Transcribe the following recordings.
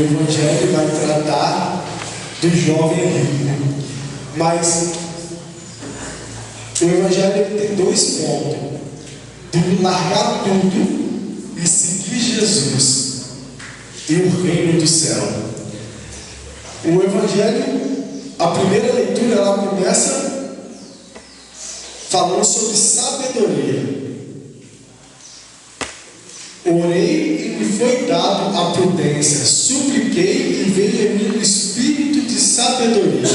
Evangelho vai tratar do jovem rico, mas o Evangelho tem dois pontos: de largar tudo e seguir Jesus e o reino do céu. O Evangelho, a primeira leitura, ela começa falando sobre sabedoria. Orei e me foi dado a prudência, supliquei e veio em mim o espírito de sabedoria.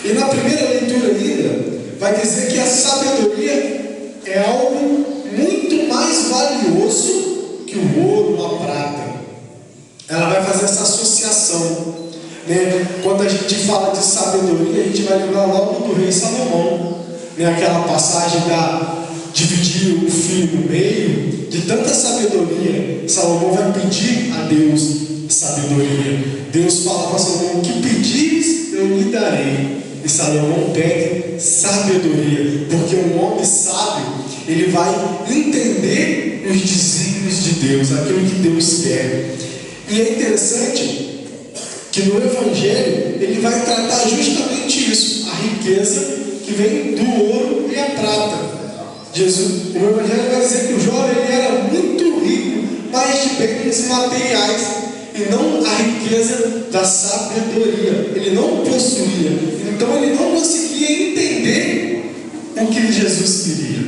E na primeira leitura ainda vai dizer que a sabedoria é algo muito mais valioso que o ouro ou a prata. Ela vai fazer essa associação, né? Quando a gente fala de sabedoria, a gente vai lembrar logo do rei Salomão, né? Aquela passagem da dividir o filho no meio. De tanta sabedoria, Salomão vai pedir a Deus sabedoria. Deus fala para Salomão: o que pedires eu lhe darei. E Salomão pede sabedoria, porque um homem sábio, ele vai entender os desígnios de Deus, aquilo que Deus quer. E é interessante que no Evangelho ele vai tratar justamente isso, a riqueza que vem do ouro e a prata. O Evangelho vai dizer que o jovem ele era muito rico, mas de bens materiais, e não a riqueza da sabedoria. Ele não possuía, então ele não conseguia entender o que Jesus queria.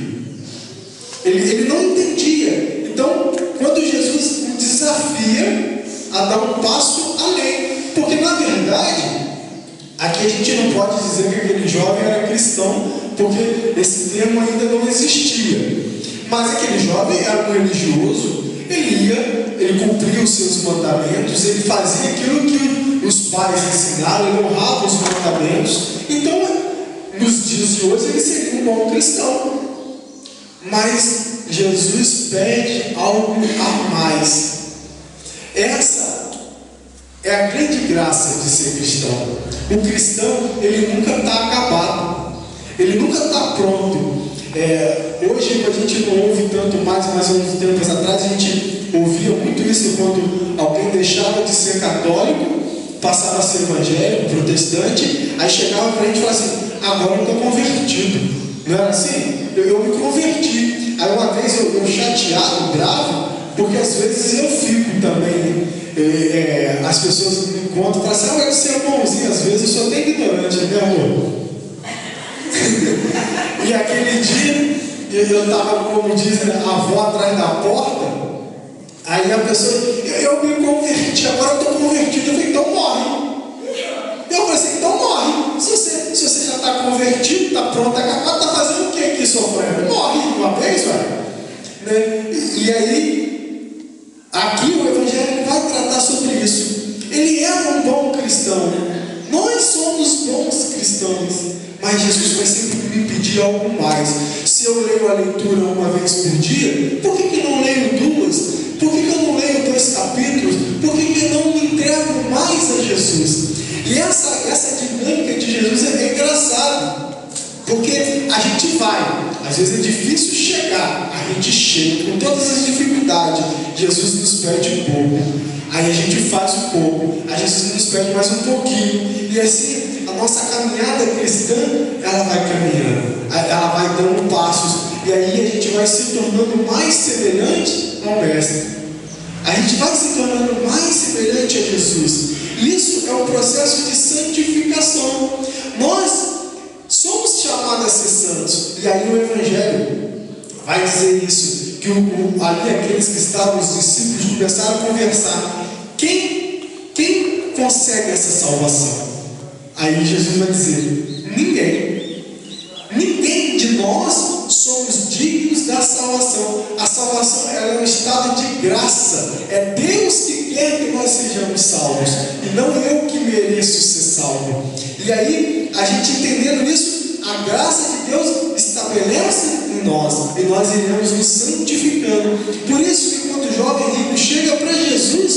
Ele não entendia. Então, quando Jesus o desafia a dar um passo além, porque na verdade, aqui a gente não pode dizer que aquele jovem era cristão, porque esse termo ainda não existia. Mas aquele jovem era um religioso, ele cumpria os seus mandamentos, ele fazia aquilo que os pais ensinaram, ele honrava os mandamentos. Então, nos dias de hoje, ele seria um bom cristão. Mas Jesus pede algo a mais. Essa é a grande graça de ser cristão. O cristão, ele nunca está acabado. Ele nunca está pronto. Hoje a gente não ouve tanto mais, mas há uns tempos atrás a gente ouvia muito isso quando alguém deixava de ser católico, passava a ser evangélico, protestante, aí chegava para a gente e falava assim: agora eu estou convertido. Não era assim? Eu me converti. Aí uma vez eu chateado, bravo, porque às vezes eu fico também. As pessoas me encontram e falam assim: eu quero ser bonzinho, às vezes eu sou até ignorante, né, amor? E aquele dia eu estava, como dizem, a avó atrás da porta. Aí a pessoa: eu me converti, agora eu estou convertido. Eu falei: então morre. Eu falei assim: então morre. Se você já está convertido, está pronto, está fazendo o que aqui sofrendo? Morre uma vez, velho. Né? E aí, aqui o Evangelho vai tratar sobre isso. Ele era um bom cristão. Nós somos bons cristãos. Mas Jesus vai sempre me pedir algo mais. Se eu leio a leitura uma vez por dia, por que eu não leio duas? Por que eu não leio 2 capítulos? Por que eu não me entrego mais a Jesus? E essa dinâmica de Jesus é engraçada, porque a gente vai, às vezes é difícil chegar, a gente chega com todas as dificuldades. Jesus nos pede um pouco, aí a gente faz um pouco, aí Jesus nos pede mais um pouquinho, e assim a nossa caminhada cristã, ela vai caminhando, ela vai dando passos, e aí a gente vai se tornando mais semelhante ao Mestre. A gente vai se tornando mais semelhante a Jesus. Isso é um processo de santificação. Nós somos chamados a ser santos, e aí o Evangelho vai dizer isso, que ali aqueles que estavam, os discípulos, começaram a conversar: quem consegue essa salvação? Aí Jesus vai dizer: ninguém de nós somos dignos da salvação. A salvação ela é um estado de graça. É Deus que quer que nós sejamos salvos, e não eu que mereço ser salvo. E aí, a gente entendendo isso, a graça de Deus estabelece em nós, e nós iremos nos santificando. Por isso que quando o jovem rico chega para Jesus,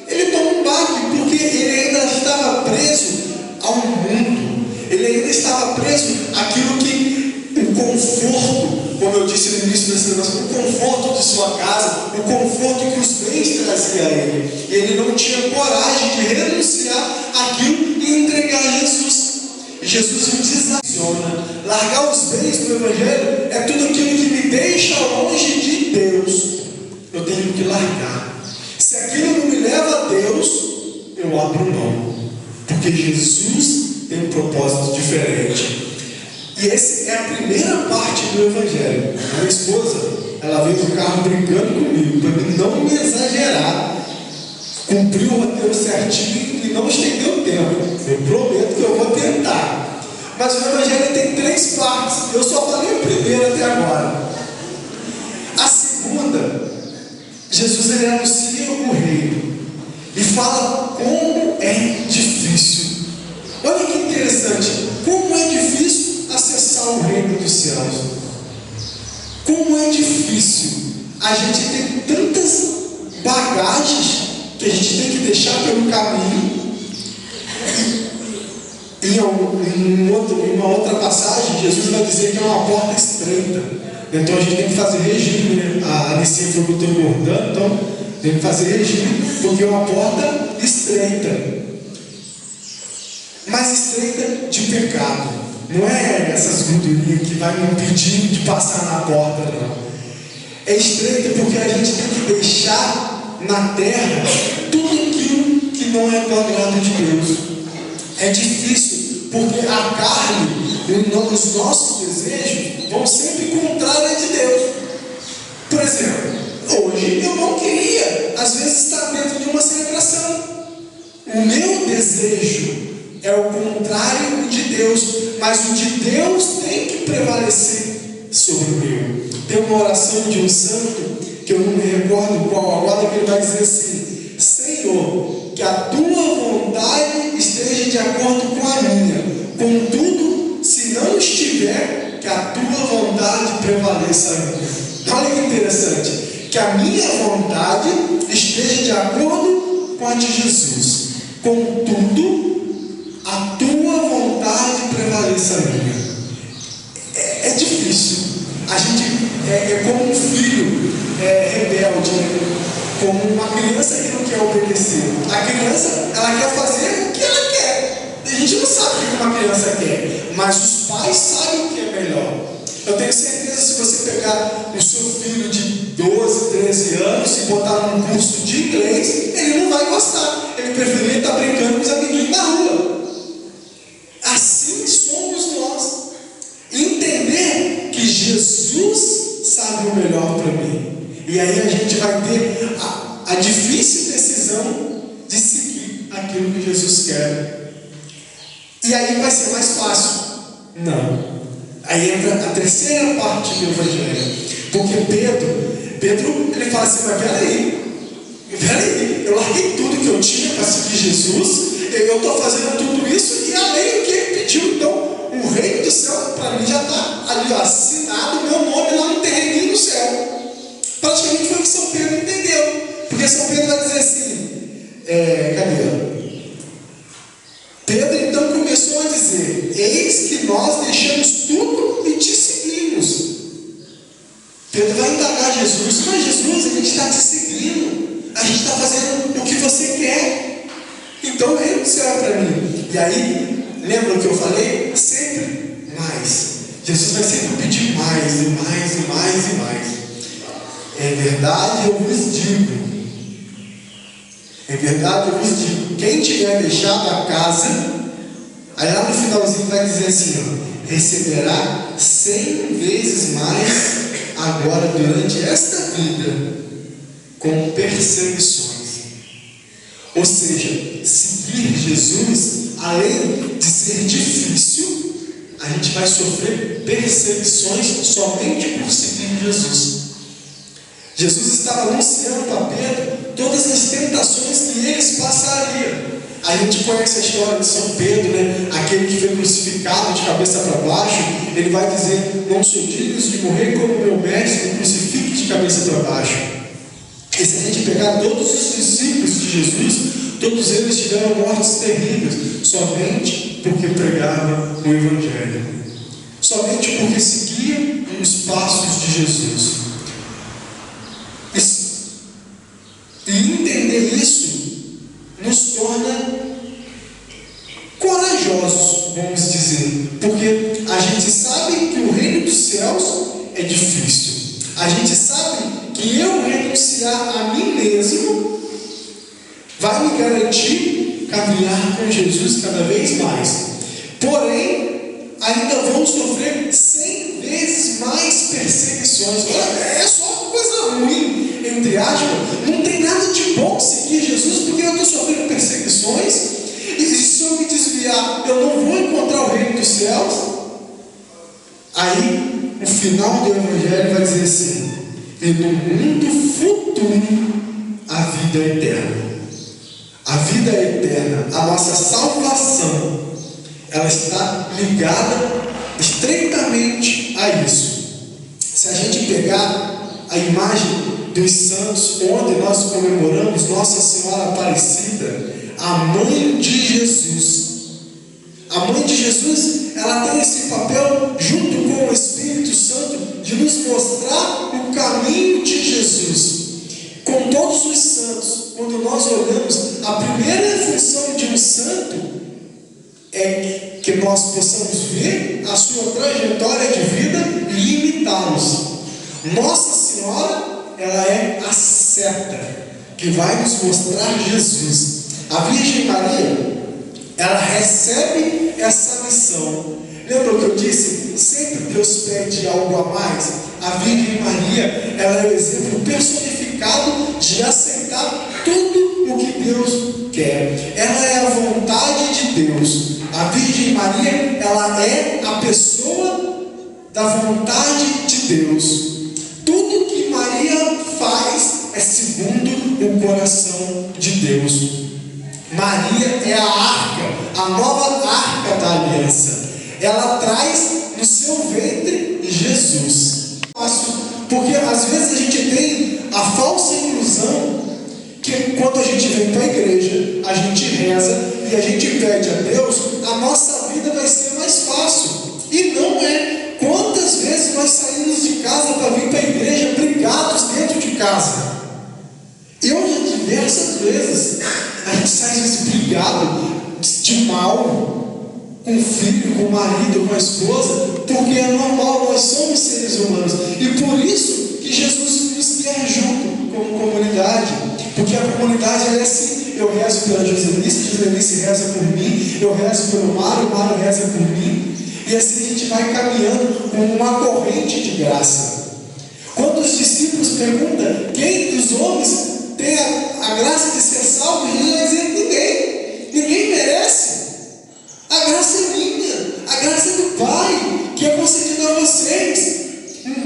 ele toma um baque, porque ele ainda estava preso ao mundo, ele ainda estava preso àquilo que o conforto, como eu disse no início dessa negócio, o conforto de sua casa, o conforto que os bens traziam a ele. E ele não tinha coragem de renunciar àquilo e entregar a Jesus. E Jesus o desaciona. Largar os bens do Evangelho é tudo aquilo que me deixa longe de Deus. Eu tenho que largar. Se aquilo não me leva a Deus, eu abro mão. Porque Jesus tem um propósito diferente. E essa é a primeira parte do Evangelho. A minha esposa, ela veio do carro brincando comigo, para mim não me exagerar, cumprir o roteiro certinho e não estender o tempo. Eu prometo que eu vou tentar. Mas o Evangelho tem 3 partes. Eu só falei a primeira até agora. A segunda, Jesus ele anuncia o reino e fala como é difícil. Olha que interessante. Como é difícil acessar o reino dos céus. Como é difícil. A gente tem tantas bagagens que a gente tem que deixar pelo caminho. Em uma outra passagem, Jesus vai dizer que é uma porta estreita. Então a gente tem que fazer regime, né? A Alicinha falou que eu estou engordando, então tem que fazer regime, porque é uma porta estreita. Mas estreita de pecado. Não é essas gordurinhas que vai me impedir de passar na porta, não. É estreita porque a gente tem que deixar na terra tudo aquilo que não é do agrado de Deus. É difícil porque a carne e os nossos desejos vão sempre contrários de Deus. Por exemplo, hoje eu não queria, às vezes, estar dentro de uma celebração. O meu desejo é o contrário de Deus, mas o de Deus tem que prevalecer sobre o meu. Tem uma oração de um santo, que eu não me recordo qual agora, que ele vai dizer assim: Senhor, que a tua vontade esteja de acordo com a minha, contudo, se não estiver, que a tua vontade prevaleça a minha. Olha que interessante, que a minha vontade esteja de acordo com a de Jesus, contudo, a tua vontade prevaleça a minha. É difícil. A gente é como um filho rebelde, como uma criança que não quer obedecer. A criança, ela quer fazer o que ela quer. A gente não sabe o que uma criança quer, mas os pais sabem o que é melhor. Eu tenho certeza, se você pegar o seu filho de 12, 13 anos e botar num curso de inglês, ele não vai gostar. Ele preferia estar brincando com os amiguinhos na rua. Assim somos nós. Entender que Jesus sabe o melhor para mim. E aí a gente vai ter a difícil decisão de seguir aquilo que Jesus quer. E aí vai ser mais fácil? Não. Aí entra a terceira parte do Evangelho. Porque Pedro ele fala assim: mas peraí, eu larguei tudo que eu tinha para seguir Jesus. Eu estou fazendo tudo isso e além do que ele pediu. Então o reino do céu para mim já está ali, ó, assinado meu nome lá no terreninho do céu. Praticamente foi o que São Pedro entendeu. Porque São Pedro vai dizer assim, cadê? Pedro então começou a dizer: eis que nós deixamos tudo e te seguimos. Pedro vai indagar Jesus: mas Jesus, a gente está te seguindo, a gente está fazendo o que você quer, então o reino do céu é para mim. E aí, lembra o que eu falei? Sempre mais. Jesus vai sempre pedir mais e mais e mais e mais. É verdade, eu vos digo. É verdade, eu vos digo. Quem tiver deixado a casa, aí lá no finalzinho vai dizer assim: ó, receberá 100 vezes mais agora durante esta vida, com perseguições. Ou seja, seguir Jesus, além de ser difícil, a gente vai sofrer perseguições somente por seguir Jesus. Jesus estava anunciando a Pedro todas as tentações que eles passariam. A gente conhece a história de São Pedro, né? Aquele que foi crucificado de cabeça para baixo. Ele vai dizer: não sou digno de morrer como meu mestre, me crucifique de cabeça para baixo. E se a gente pegar todos os discípulos de Jesus, todos eles tiveram mortes terríveis, somente porque pregavam o Evangelho, somente porque seguiam os passos de Jesus. E entender isso nos torna corajosos, vamos dizer, porque a gente sabe que o reino dos céus é difícil. A gente sabe que eu renunciar a mim mesmo vai me garantir caminhar com Jesus cada vez mais. Porém, ainda vamos sofrer 100 vezes mais perseguições. É só uma coisa ruim, entre aspas. Não tem nada de bom seguir Jesus, porque eu estou sofrendo perseguições. E se eu me desviar, eu não vou encontrar o reino dos céus. Aí, o final do Evangelho vai dizer assim: e no mundo futuro, a vida é eterna. A vida é eterna, a nossa salvação, ela está ligada estreitamente a isso. Se a gente pegar a imagem dos santos, ontem nós comemoramos Nossa Senhora Aparecida, a mãe de Jesus. A mãe de Jesus, ela tem esse papel, junto com o Espírito Santo, de nos mostrar o caminho de Jesus. Com todos os santos, quando nós olhamos, a primeira função de um santo é que nós possamos ver a sua trajetória de vida e imitá-los. Nossa Senhora, ela é a seta que vai nos mostrar Jesus. A Virgem Maria, ela recebe essa missão. Lembra o que eu disse? Sempre Deus pede algo a mais. A Virgem Maria, ela é o exemplo personificado de aceitar tudo o que Deus quer. Ela é a vontade de Deus. A Virgem Maria, ela é a pessoa da vontade de Deus. Tudo que Maria faz é segundo o coração de Deus. Maria é a arca, a nova arca da aliança. Ela traz no seu ventre Jesus. Porque às vezes a gente tem a falsa ilusão que quando a gente vem para a igreja, a gente reza e a gente pede a Deus, a nossa vida vai ser mais fácil. E não é. Quantas vezes nós saímos de casa para vir para a igreja brigados dentro de casa? Eu já diversas vezes a gente sai às vezes brigado, de mal, com o filho, com o marido, com a esposa, porque é normal, nós somos seres humanos. E por isso que Jesus nos quer junto como comunidade. Porque a comunidade é assim: eu rezo pela Joselice reza por mim, eu rezo pelo Mário, o Mário reza por mim. E assim a gente vai caminhando como uma corrente de graça. Quando os discípulos perguntam quem dos homens tem a graça de ser salvo, Jesus vai dizer: ninguém merece. A graça é minha, a graça é do Pai, que é concedida a vocês.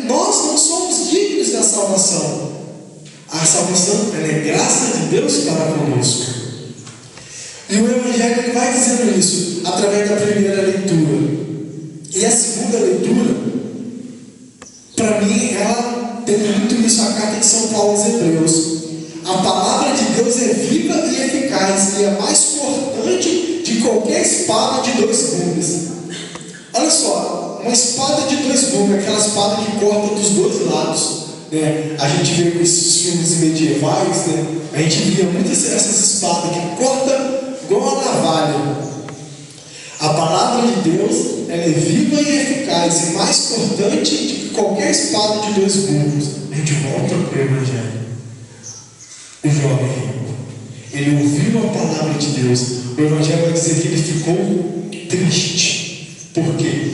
Nós não somos dignos da salvação. A salvação é graça de Deus para conosco. E o Evangelho ele vai dizendo isso através da primeira leitura. E a segunda leitura, para mim, ela tem muito isso, a carta de São Paulo aos Hebreus. A palavra de Deus é viva e eficaz, e é mais cortante de qualquer espada de 2 gumes. Olha só, uma espada de 2 gumes, aquela espada que corta dos 2 lados. Né? A gente vê com esses filmes medievais, né? A gente via muitas essas espadas que cortam igual a navalha. A palavra de Deus ela é viva e eficaz, e mais cortante de qualquer espada de 2 gumes. A gente volta para o Evangelho. O jovem rico, ele ouviu a palavra de Deus. O Evangelho vai dizer que ele ficou triste, porque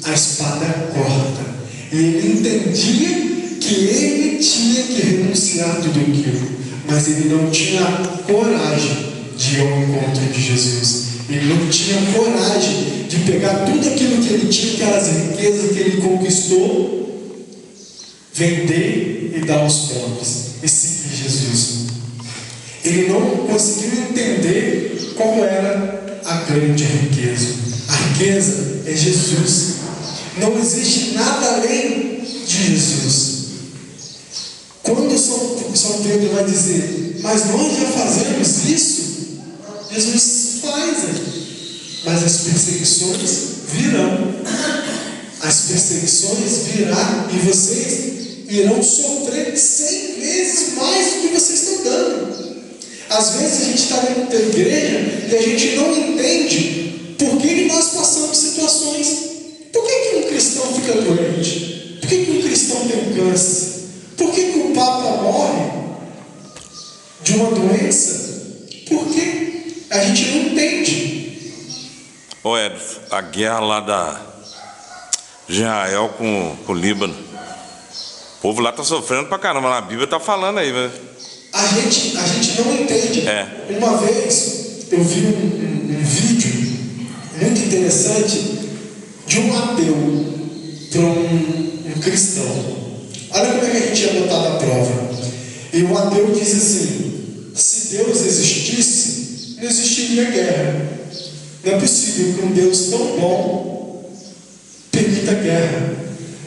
a espada corta, e ele entendia que ele tinha que renunciar a tudo aquilo, mas ele não tinha coragem de ir ao encontro de Jesus. Ele não tinha coragem de pegar tudo aquilo que ele tinha, aquelas riquezas que ele conquistou, vender e dar aos pobres e seguir Jesus. Ele não conseguiu entender qual era a grande riqueza. A riqueza é Jesus. Não existe nada além de Jesus. Quando São Pedro vai dizer: mas nós já fazemos isso, Jesus faz, mas as perseguições virão. As perseguições virão dar e vocês irão sofrer 100 vezes mais do que vocês estão dando. Às vezes a gente está dentro da igreja e a gente não entende por que nós passamos situações. Por que um cristão fica doente? Por que um cristão tem câncer? Por que o Papa morre de uma doença? Por que a gente não entende? Ô Edson, a guerra lá de Israel com o Líbano, o povo lá está sofrendo pra caramba, a Bíblia está falando aí, velho. A gente não entende. Uma vez eu vi um vídeo muito interessante de um ateu para um cristão. Olha como é que a gente ia botar na prova. E o ateu diz assim: se Deus existisse, não existiria guerra. Não é possível que um Deus tão bom permita guerra.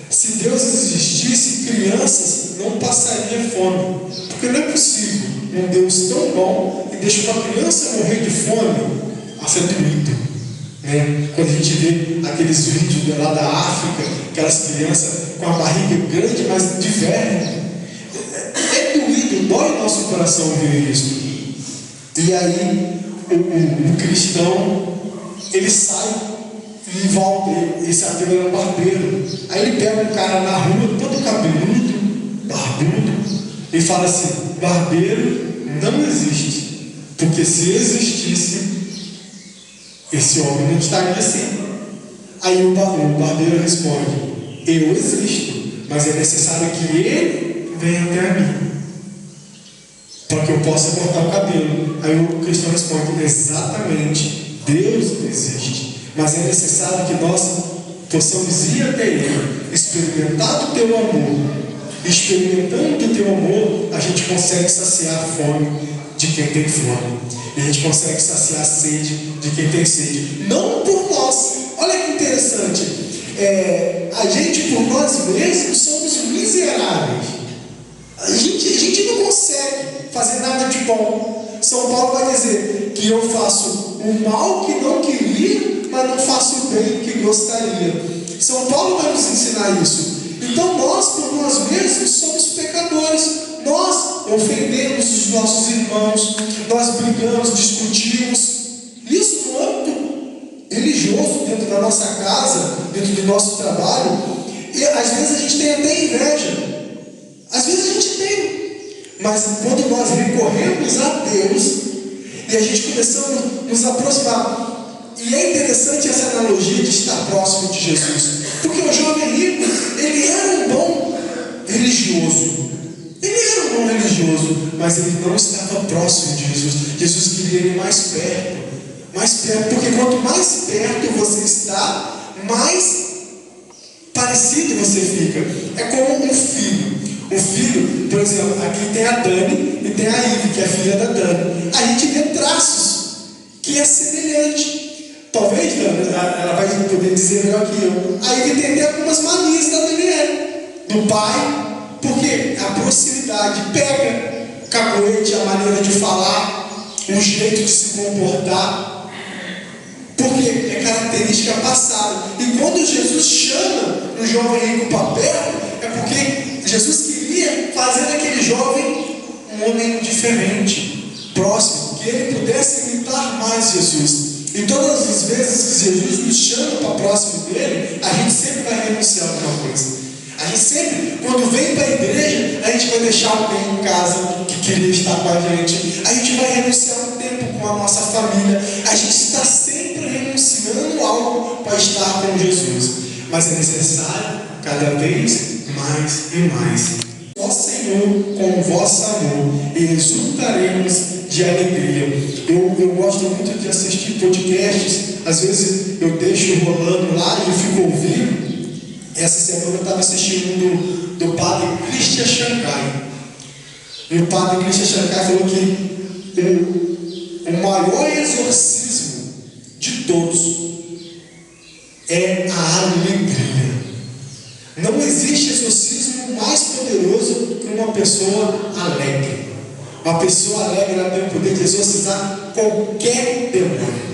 Se Deus existisse, crianças não passariam fome. Porque não é possível um Deus tão bom e deixa uma criança morrer de fome. Isso é doído. Quando a gente vê aqueles vídeos lá da África, aquelas crianças com a barriga grande, mas de velho. É doído, dói o nosso coração ver isso. E aí o cristão, ele sai e volta. Esse ateu era um barbeiro. Aí ele pega um cara na rua, todo cabeludo, barbudo, e fala assim: barbeiro não existe, porque se existisse, esse homem não estaria assim. Aí o barbeiro responde: eu existo, mas é necessário que ele venha até mim para que eu possa cortar o cabelo. Aí o cristão responde: exatamente, Deus existe, mas é necessário que nós possamos ir até Ele, experimentar do Teu amor. Experimentando do Teu amor, a gente consegue saciar a fome de quem tem fome. E a gente consegue saciar a sede de quem tem sede. Não por nós. Olha que interessante. A gente, por nós mesmos, somos miseráveis. A gente não consegue fazer nada de bom. São Paulo vai dizer que eu faço o mal que não queria, mas não faço o bem que gostaria. São Paulo vai nos ensinar isso. Então nós, por nós mesmos, somos pecadores. Nós ofendemos os nossos irmãos, nós brigamos, discutimos. Isso no âmbito religioso, dentro da nossa casa, dentro do nosso trabalho. E às vezes a gente tem até inveja. Às vezes a gente tem. Mas quando nós recorremos a Deus e a gente começamos a nos aproximar. E é interessante essa analogia de estar próximo de Jesus. Porque o jovem rico, ele era um bom religioso. Ele era um bom religioso, mas ele não estava próximo de Jesus. Jesus queria ele mais perto. Mais perto, porque quanto mais perto você está, mais parecido você fica. É como um filho. Um filho, por exemplo, aqui tem a Dani e tem a Ivy, que é a filha da Dani. A gente vê traços que é semelhante. Talvez, Dani, ela vai poder dizer melhor que eu. A Ivy tem até algumas manias da Daniela, do pai. Porque a proximidade pega o cacoete, a maneira de falar, o jeito de se comportar, porque é característica passada. E quando Jesus chama o jovem rico para perto, é porque Jesus queria fazer daquele jovem um homem diferente, próximo, que ele pudesse imitar mais Jesus. E todas as vezes que Jesus nos chama para próximo dele, a gente sempre vai renunciar a alguma coisa. A gente sempre, quando vem para a igreja, a gente vai deixar alguém em casa que queria estar com a gente. A gente vai renunciar um tempo com a nossa família. A gente está sempre renunciando algo para estar com Jesus. Mas é necessário cada vez mais e mais. Ó Senhor, com o vosso amor, exultaremos de alegria. Eu gosto muito de assistir podcasts. Às vezes eu deixo rolando lá e eu fico ouvindo. Essa semana eu estava assistindo do padre Christian Shankar. E o padre Christian Shankar falou que o maior exorcismo de todos é a alegria. Não existe exorcismo mais poderoso que uma pessoa alegre. Uma pessoa alegre, ela tem o poder de exorcizar qualquer demônio.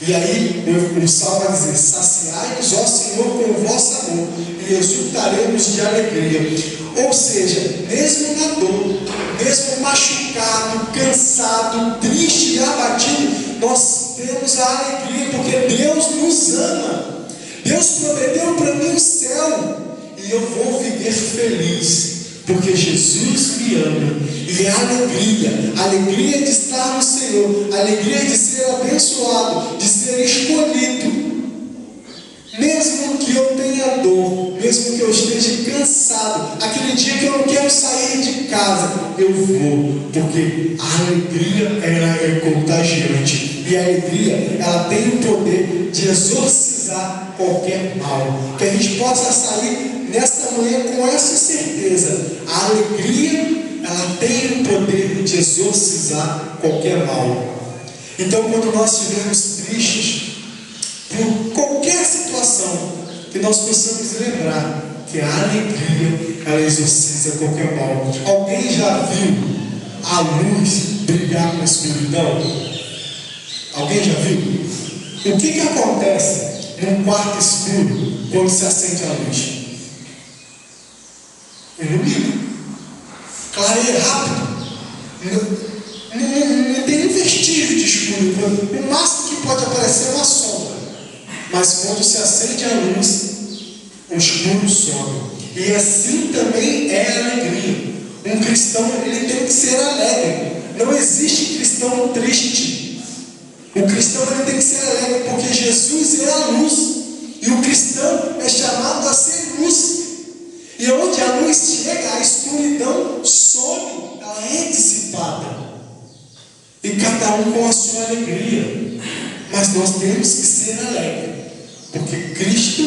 E E aí o Salmo vai dizer: saciai-nos, ó Senhor, com o vosso amor, e exultaremos de alegria. Ou seja, mesmo na dor, mesmo machucado, cansado, triste e abatido, nós temos a alegria, porque Deus nos ama. Deus prometeu para mim o céu, e eu vou viver feliz, porque Jesus me ama. E é a alegria de estar no Senhor, a alegria de ser abençoado, de ser escolhido. Mesmo que eu tenha dor, mesmo que eu esteja cansado, aquele dia que eu não quero sair de casa, eu vou, porque a alegria ela é contagiante, e a alegria ela tem o poder de exorcizar qualquer mal. Que a gente possa sair nesta manhã com essa certeza: a alegria ela tem o poder de exorcizar qualquer mal. Então, quando nós estivermos tristes por qualquer situação, que nós possamos lembrar que a alegria ela exorciza qualquer mal. Alguém já viu a luz brilhar na escuridão? Alguém já viu? O que acontece num quarto escuro quando se acende a luz? Ilumina, clareia rápido, não tem nem vestígio de escuro. O máximo que pode aparecer é uma sombra. Mas quando se acende a luz, o escuro some. E assim também é a alegria. Um cristão ele tem que ser alegre. Não existe cristão triste. O cristão ele tem que ser alegre, porque Jesus é a luz, e o cristão é chamado a ser luz. E onde a luz chega, a escuridão some, ela é dissipada. E cada um com a sua alegria. Mas nós temos que ser alegres, porque Cristo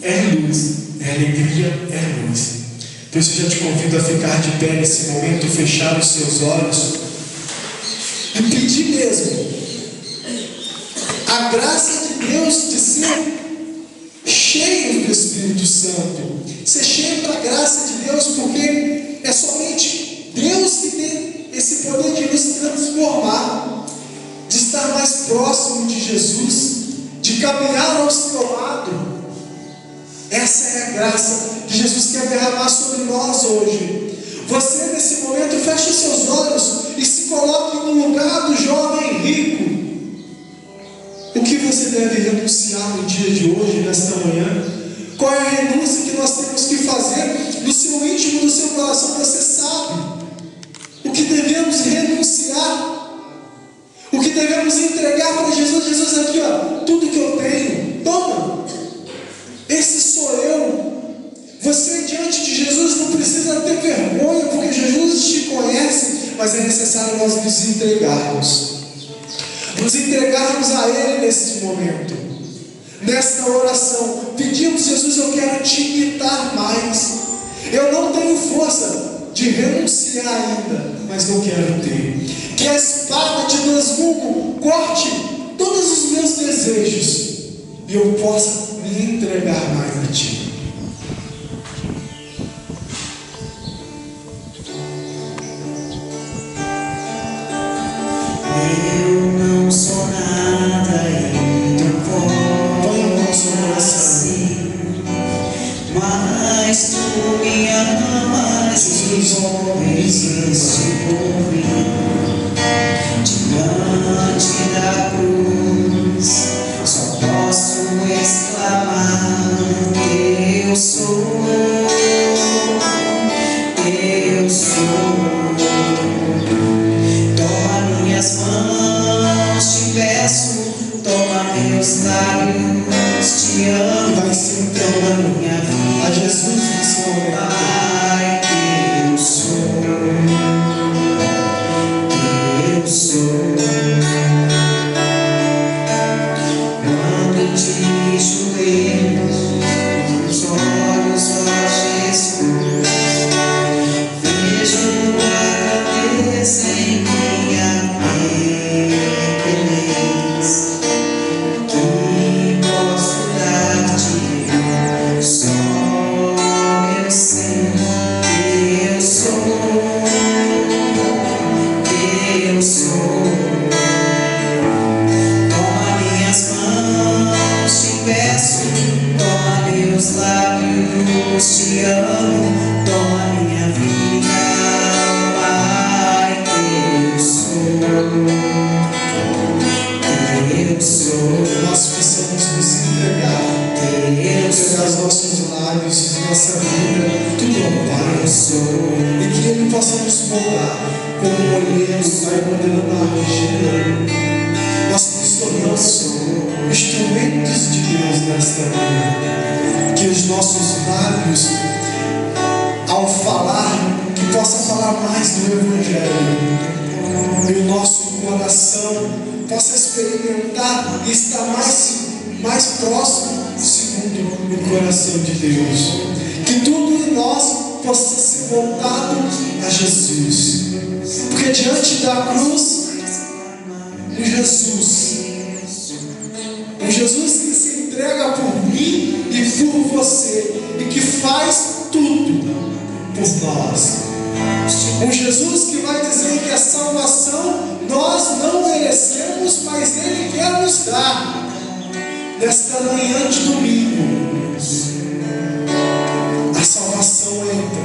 é luz, é alegria, é luz. Por isso eu já te convido a ficar de pé nesse momento, fechar os seus olhos e pedir mesmo a graça de Deus de ser cheio do Espírito Santo. Ser cheio da graça de Deus, porque é somente Deus que tem esse poder de nos transformar, de estar mais próximo de Jesus, de caminhar ao seu lado. Essa é a graça que Jesus quer derramar sobre nós hoje. Você nesse momento feche os seus olhos e se coloque no lugar do jovem rico. O que você deve renunciar no dia de hoje, nesta manhã? Qual é a renúncia que nós temos que fazer no seu íntimo, no seu coração? Você sabe o que devemos renunciar, o que devemos entregar para Jesus. Jesus, aqui ó, tudo que eu tenho, toma, esse sou eu. Você diante de Jesus não precisa ter vergonha, porque Jesus te conhece, mas é necessário nós nos entregarmos a Ele nesse momento, nesta oração, pedimos: Jesus, eu quero te imitar mais. Eu não tenho força de renunciar ainda, mas eu quero ter. Que a espada de transfugo corte todos os meus desejos e eu possa me entregar mais a Ti. Eu não sou nada e não posso assim, mas Tu me amas e venceste por mim. Diante da cruz só posso exclamar: Eu sou, eu sou. Toma minhas mãos, te peço, toma meus lábios, te amo. Vai se Toma entregando minha vida a Jesus nesse momento. Pai, eu sou, eu sou. Quando de joelhos, os olhos, ó Jesus, vejo a grandeza em minha pequenez, que posso dar-te só meu Senhor. toma minha vida, Pai, eu sou. Nós precisamos nos entregar os nossos lábios, nossa vida, tudo ao Pai. E que Ele possa nos moldar como um olheiro vai modelando a argila. Nós nos tornamos instrumentos de Deus nesta vida. Que os nossos lábios, ao falar, que possa falar mais do Evangelho. E o nosso coração possa experimentar e estar mais próximo segundo o coração de Deus. Que tudo em nós possa ser voltado a Jesus. Porque diante da cruz, um Jesus que se entrega por mim e por você, e que faz tudo por nós. Um Jesus que vai dizer que a salvação nós não merecemos, mas Ele quer nos dar nesta manhã de domingo. A salvação entra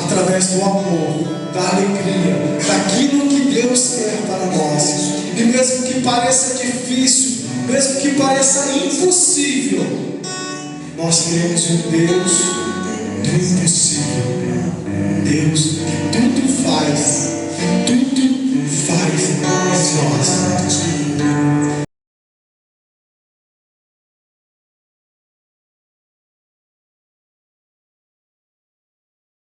através do amor, da alegria, daquilo que Deus quer para nós. E mesmo que pareça difícil, mesmo que pareça impossível, nós temos um Deus do impossível. Deus que tudo faz